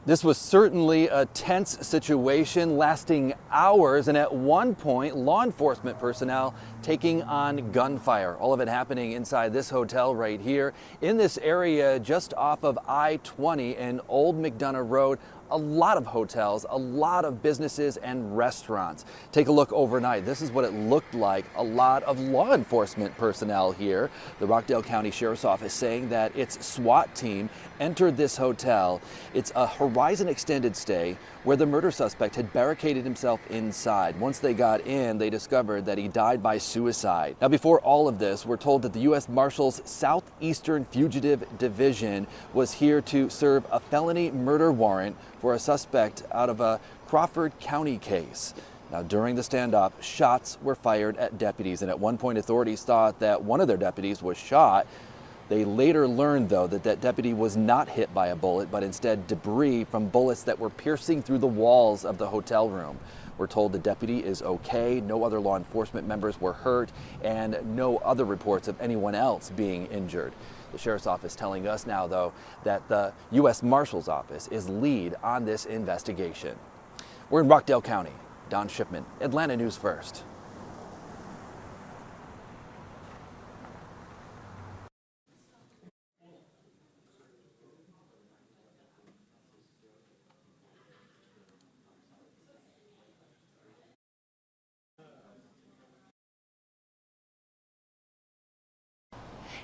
This was certainly a tense situation lasting hours, and at one point, law enforcement personnel taking on gunfire. All of it happening inside this hotel right here in this area just off of I-20 and Old McDonough Road. A lot of hotels, a lot of businesses and restaurants. Take a look overnight. This is what it looked like. A lot of law enforcement personnel here. The Rockdale County Sheriff's Office saying that its SWAT team entered this hotel. It's a Horizon extended stay where the murder suspect had barricaded himself inside. Once they got in, they discovered that he died by suicide. Now, before all of this, we're told that the U.S. Marshals Southeastern Fugitive Division was here to serve a felony murder warrant for a suspect out of a Crawford County case. Now, during the standoff, shots were fired at deputies, and at one point authorities thought that one of their deputies was shot. They later learned, though, that that deputy was not hit by a bullet, but instead debris from bullets that were piercing through the walls of the hotel room. We're told the deputy is okay, no other law enforcement members were hurt, and no other reports of anyone else being injured. The Sheriff's Office telling us now, though, that the U.S. Marshal's Office is lead on this investigation. We're in Rockdale County. Don Shipman, Atlanta News First.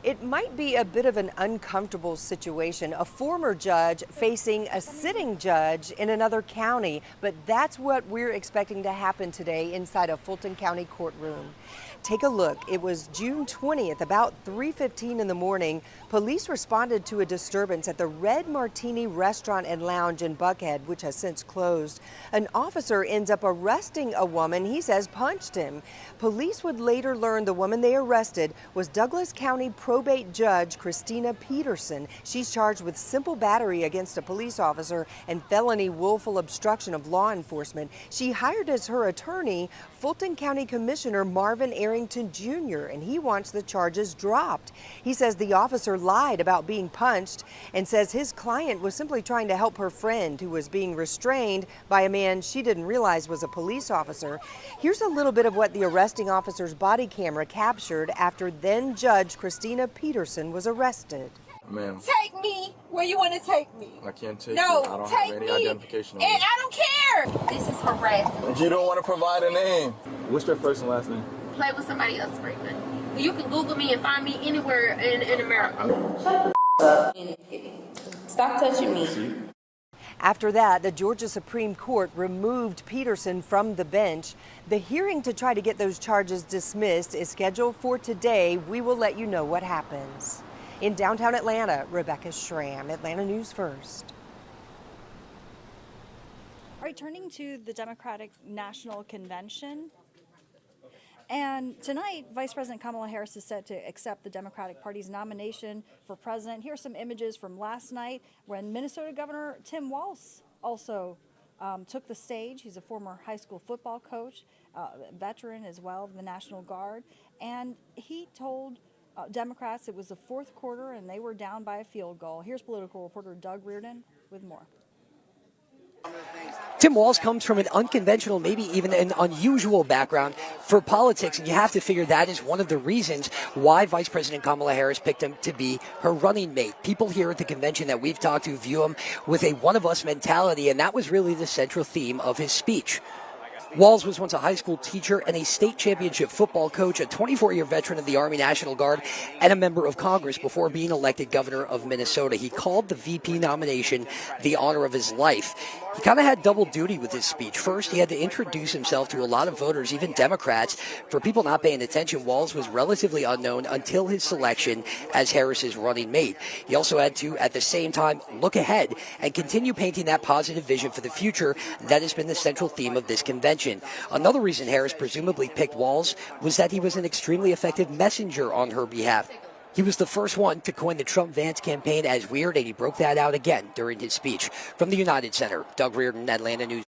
It might be a bit of an uncomfortable situation, a former judge facing a sitting judge in another county, but that's what we're expecting to happen today inside a Fulton County courtroom. Take a look. It was June 20th, about 3:15 in the morning. Police responded to a disturbance at the Red Martini restaurant and lounge in Buckhead, which has since closed. An officer ends up arresting a woman he says punched him. Police would later learn the woman they arrested was Douglas County probate judge Christina Peterson. She's charged with simple battery against a police officer and felony willful obstruction of law enforcement. She hired as her attorney Fulton County Commissioner Marvin Arrington Jr., and he wants the charges dropped. He says the officer lied about being punched and says his client was simply trying to help her friend who was being restrained by a man she didn't realize was a police officer. Here's a little bit of what the arresting officer's body camera captured after then Judge Christina Peterson was arrested. Ma'am. Take me where you want to take me. I can't take no, you. I don't take have any me. identification on And you. I don't care. This is harassment. You don't want to provide a name. What's their first and last name? Play with somebody else, Freeman. You can Google me and find me anywhere in America. Shut the up. Stop touching me. After that, the Georgia Supreme Court removed Peterson from the bench. The hearing to try to get those charges dismissed is scheduled for today. We will let you know what happens. In downtown Atlanta, Rebecca Schramm, Atlanta News First. All right, turning to the Democratic National Convention. And tonight, Vice President Kamala Harris is set to accept the Democratic Party's nomination for president. Here are some images from last night when Minnesota Governor Tim Walz also took the stage. He's a former high school football coach, veteran as well of the National Guard. And he told Democrats it was the fourth quarter and they were down by a field goal. Here's political reporter Doug Reardon with more. Tim Walz comes from an unconventional, maybe even an unusual background for politics, and you have to figure that is one of the reasons why Vice President Kamala Harris picked him to be her running mate. People here at the convention that we've talked to view him with a one-of-us mentality, and that was really the central theme of his speech. Walz was once a high school teacher and a state championship football coach, a 24-year veteran of the Army National Guard, and a member of Congress before being elected governor of Minnesota. He called the VP nomination the honor of his life. He kind of had double duty with his speech. First, he had to introduce himself to a lot of voters, even Democrats. For people not paying attention, Walz was relatively unknown until his selection as Harris's running mate. He also had to, at the same time, look ahead and continue painting that positive vision for the future that has been the central theme of this convention. Another reason Harris presumably picked Walz was that he was an extremely effective messenger on her behalf. He was the first one to coin the Trump-Vance campaign as weird, and he broke that out again during his speech. From the United Center, Doug Reardon, Atlanta News.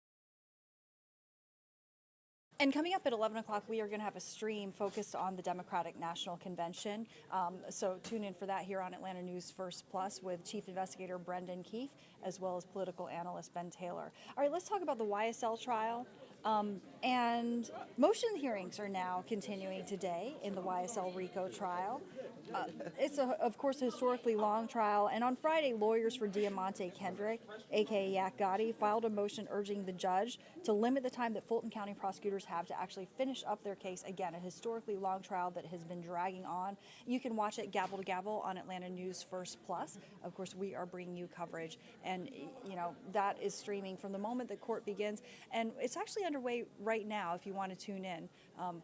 And coming up at 11 o'clock, we are going to have a stream focused on the Democratic National Convention. So tune in for that here on Atlanta News First Plus with Chief Investigator Brendan Keefe, as well as political analyst Ben Taylor. All right, let's talk about the YSL trial. And motion hearings are now continuing today in the YSL RICO trial. It's, of course, a historically long trial. And on Friday, lawyers for Diamante Kendrick, a.k.a. Yak Gotti, filed a motion urging the judge to limit the time that Fulton County prosecutors have to actually finish up their case. Again, a historically long trial that has been dragging on. You can watch it gavel to gavel on Atlanta News First Plus. Of course, we are bringing you coverage. And, you know, that is streaming from the moment that court begins. And it's actually underway right now if you want to tune in.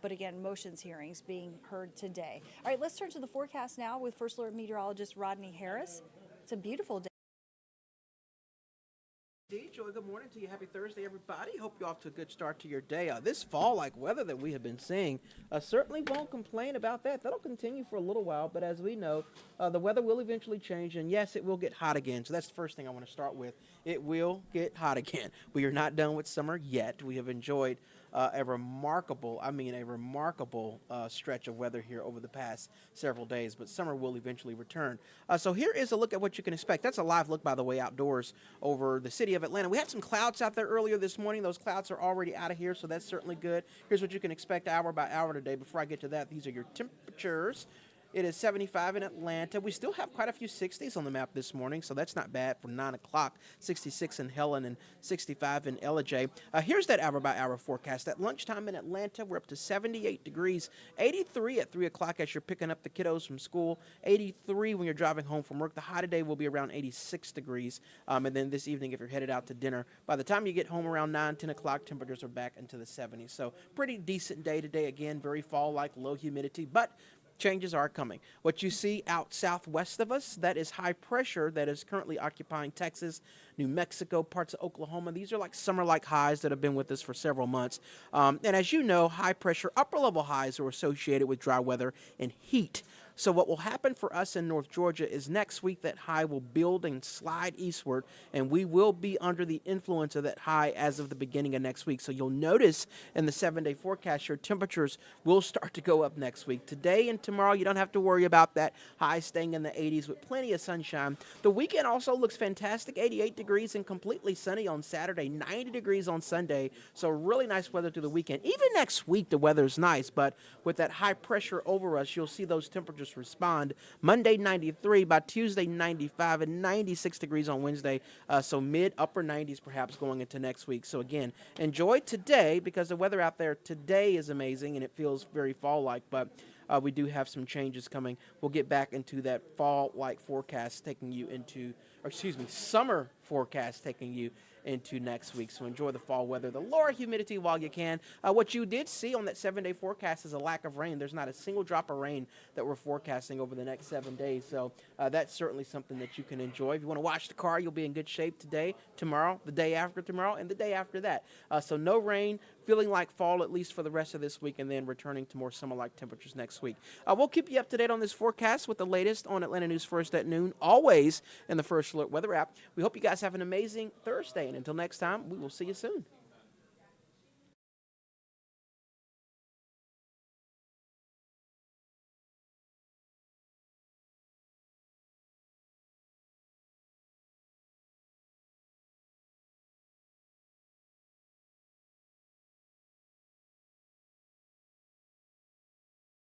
But again, motions hearings being heard today. All right, let's turn to the forecast now with First Alert meteorologist Rodney Harris. It's a beautiful day. Joy, good morning to you. Happy Thursday, everybody. Hope you're off to a good start to your day. This fall-like weather that we have been seeing, certainly won't complain about that. That'll continue for a little while, but as we know, the weather will eventually change, and yes, it will get hot again. So that's the first thing I want to start with. It will get hot again. We are not done with summer yet. We have enjoyed a remarkable stretch of weather here over the past several days, but summer will eventually return. So here is a look at what you can expect. That's a live look, by the way, outdoors over the city of Atlanta. We had some clouds out there earlier this morning. Those clouds are already out of here, so that's certainly good. Here's what you can expect hour by hour today. Before I get to that, these are your temperatures. It is 75 in Atlanta. We still have quite a few 60s on the map this morning, so that's not bad for 9 o'clock. 66 in Helen and 65 in LJ. Here's that hour-by-hour forecast. At lunchtime in Atlanta, we're up to 78 degrees, 83 at 3 o'clock as you're picking up the kiddos from school, 83 when you're driving home from work. The high today will be around 86 degrees. And then this evening, if you're headed out to dinner, by the time you get home around 9, 10 o'clock, temperatures are back into the 70s. So pretty decent day today. Again, very fall-like, low humidity, but changes are coming. What you see out southwest of us, that is high pressure that is currently occupying Texas, New Mexico, parts of Oklahoma. These are like summer-like highs that have been with us for several months. And as you know, high pressure, upper-level highs are associated with dry weather and heat. So what will happen for us in North Georgia is next week that high will build and slide eastward, and we will be under the influence of that high as of the beginning of next week. So you'll notice in the 7-day forecast, your temperatures will start to go up next week. Today and tomorrow, you don't have to worry about that high staying in the 80s with plenty of sunshine. The weekend also looks fantastic, 88 degrees and completely sunny on Saturday, 90 degrees on Sunday. So really nice weather through the weekend. Even next week, the weather's nice, but with that high pressure over us, you'll see those temperatures respond. Monday 93, by Tuesday 95, and 96 degrees on Wednesday. So mid-upper 90s perhaps going into next week. So again, enjoy today because the weather out there today is amazing and it feels very fall-like, but we do have some changes coming. We'll get back into that fall-like forecast taking you into, summer forecast taking you into next week. So enjoy the fall weather, the lower humidity while you can. What you did see on that 7-day forecast is a lack of rain. There's not a single drop of rain that we're forecasting over the next 7 days. So that's certainly something that you can enjoy. If you want to wash the car, you'll be in good shape today, tomorrow, the day after tomorrow, and the day after that. So no rain, feeling like fall at least for the rest of this week, and then returning to more summer-like temperatures next week. We'll keep you up to date on this forecast with the latest on Atlanta News First at noon, always in the First Alert Weather app. We hope you guys have an amazing Thursday, and until next time, we will see you soon.